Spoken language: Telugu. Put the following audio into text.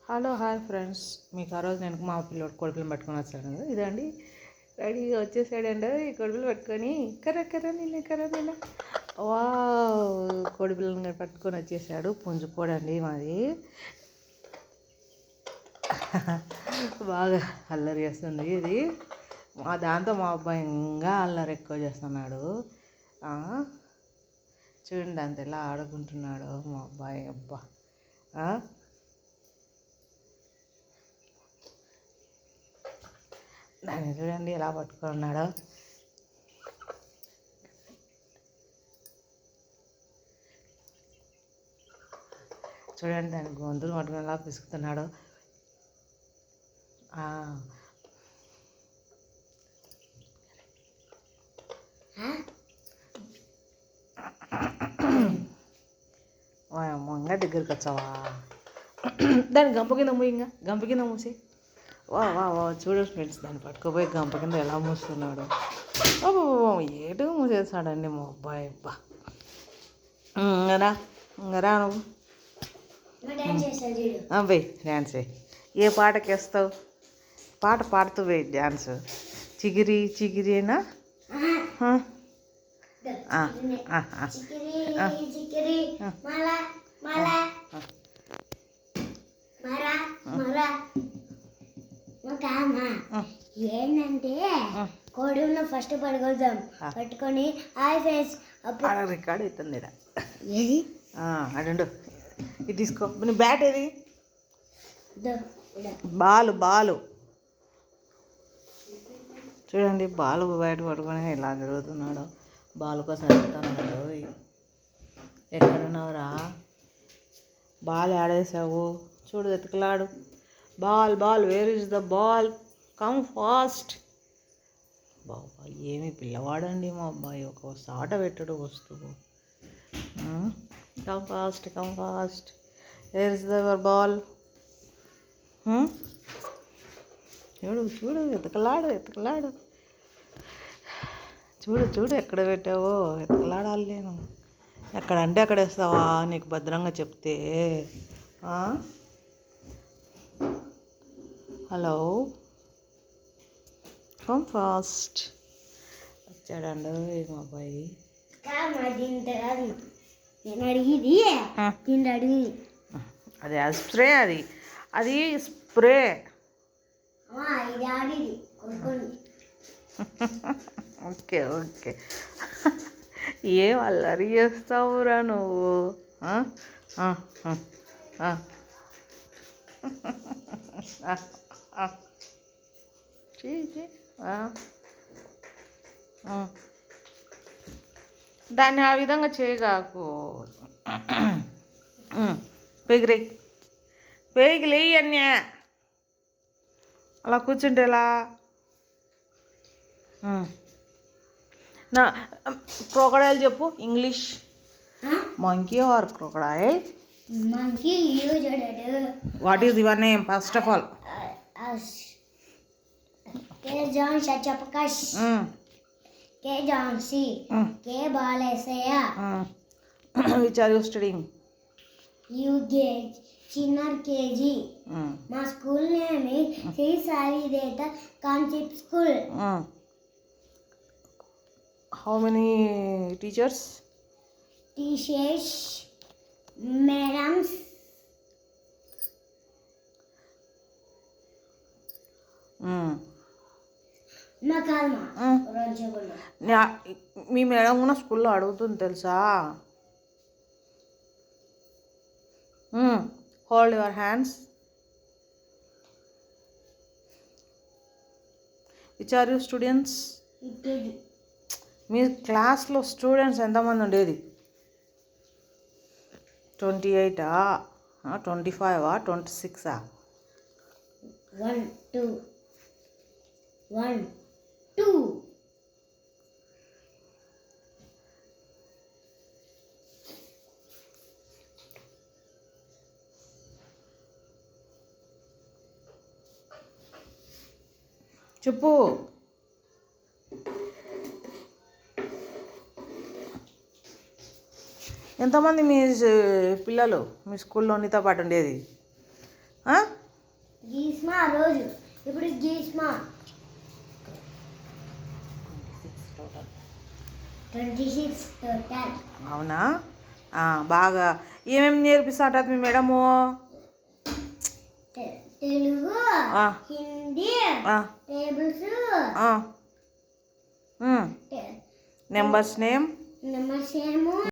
హలో హాయ్ ఫ్రెండ్స్, మీకు ఆ రోజు నేను మా పిల్లోడు కొడుకులను పట్టుకొని వచ్చాను కదా, ఇదండి రెడీగా వచ్చేసాడండి. ఈ కొడుకులు పట్టుకొని కర్ర వా కోడి పిల్లల్ని పట్టుకొని వచ్చేసాడు. పుంజుకోడండి మాది. బాగా అల్లరి చేస్తుంది ఇది. దాంతో మా అబ్బాయి ఇంకా అల్లరి ఎక్కువ చేస్తున్నాడు. చూడండి అంత ఎలా ఆడుకుంటున్నాడు మా అబ్బాయి. అబ్బా, దాన్ని చూడండి ఎలా పట్టుకున్నాడో. చూడండి దాని గొంతులు పట్టుకుని ఎలా పిసుకుతున్నాడో. ఇంకా దగ్గరికి వచ్చావా? దాన్ని గంప కింద మూయి, ఇంకా గంప కింద మూసి. వా వా వా చూడండి ఫ్రెండ్స్, దాన్ని పట్టుకోపోయి గంప కింద ఎలా మూస్తున్నాడు. ఏటుగా మూసేస్తాడండి మా అబ్బాయి. అబ్బా, రా నువ్వు వెయ్యి డ్యాన్స్ వేయి. ఏ పాటకి వేస్తావు? పాట పాడుతూ వెయ్యి డ్యాన్స్. చిగిరి చిగిరినా? ఏంటంటే కోడిని ఫస్ట్ పడుకోదాం, పట్టుకొని హాయ్ ఫేస్ రికార్డ్ అవుతుంది. ఏది అడు ఇది తీసుకో. బ్యాట్ ఏది? బాలు చూడండి, బాలు బయట పడుకొని ఇలా తిరుగుతున్నాడు. బాల్ కోసం వెళ్తున్నాడు. ఎక్కడున్నావురా? బాల్ ఆడేసావు చూడు, ఎత్తుకలాడు. Ball where is the ball? Come fast. బాబా, ఏమి పిల్లవాడండి మా అబ్బాయి, ఒక సాట పెట్టడు వస్తువు. Come fast. Where is your ball? చూడు ఎత్తుకలాడు. చూడు ఎక్కడ పెట్టావో, ఎత్తుకలాడాలి నేను. ఎక్కడంటే అక్కడ వేస్తావా నీకు భద్రంగా చెప్తే? Hello, come fast. వచ్చాడండి మా అబ్బాయి. అది స్ప్రే, అది స్ప్రే. ఓకే ఏం అల్లరి చేస్తావురా నువ్వు? దాన్ని ఆ విధంగా చేయగాకు. పేగిరి లేయి అన్యా. అలా కూర్చుంటే ఎలా? నా క్రోకడైల్ చెప్పు English. Monkey or crocodile? Monkey used What is your name first of all? K. John Shachapakas. K. John C. K. Balasaya. Which are you studying? UKG, Senior KG. My school name is Sri Sarideta Concept School. How many teachers? Teachers, madams. మీ మేడం కూడా స్కూల్లో అడుగుతుంది తెలుసా? Hold your hands. Which are you students? మీ క్లాస్లో స్టూడెంట్స్ ఎంతమంది ఉండేది? 28, 25, 26? 1, 2. చెప్పు. ఎంతమంది మీ పిల్లలు మీ స్కూల్లో నీతో పాటు ఉండేది? గ్రీష్మ రోజు ఇప్పుడు గ్రీష్మ 26 టోటల్. అవునా? బాగా ఏమేమి నేర్పిస్తా ఉంటుంది మీ మేడము? తెలుగు, ఆ, హిందీ, ఆ, టేబుల్స్, ఆ. నెంబర్స్ నేమ్ నెంబర్స్ ఏమో